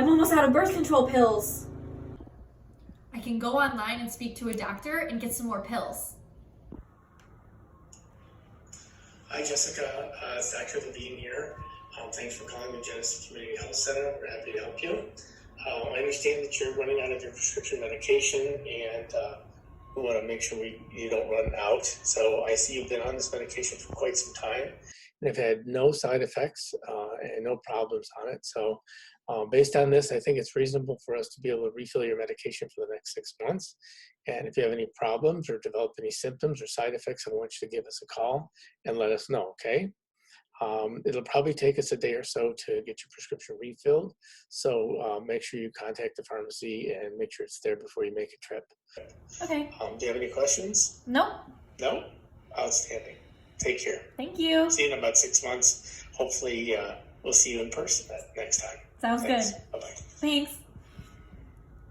I'm almost out of birth control pills. I can go online and speak to a doctor and get some more pills. Hi, Jessica. It's Dr. Levine here. Thanks for calling the Genesee Community Health Center. We're happy to help you. I understand that you're running out of your prescription medication, and we want to make sure you don't run out. So I see you've been on this medication for quite some time and have had no side effects and no problems on it. So based on this, I think it's reasonable for us to be able to refill your medication for the next 6 months. And if you have any problems or develop any symptoms or side effects, I want you to give us a call and let us know, okay? It'll probably take us a day or so to get your prescription refilled. So make sure you contact the pharmacy and make sure it's there before you make a trip. Okay. Do you have any questions? Nope. No? Outstanding. Take care. Thank you. See you in about 6 months. Hopefully we'll see you in person next time. Sounds Thanks. good. Bye-bye. Thanks.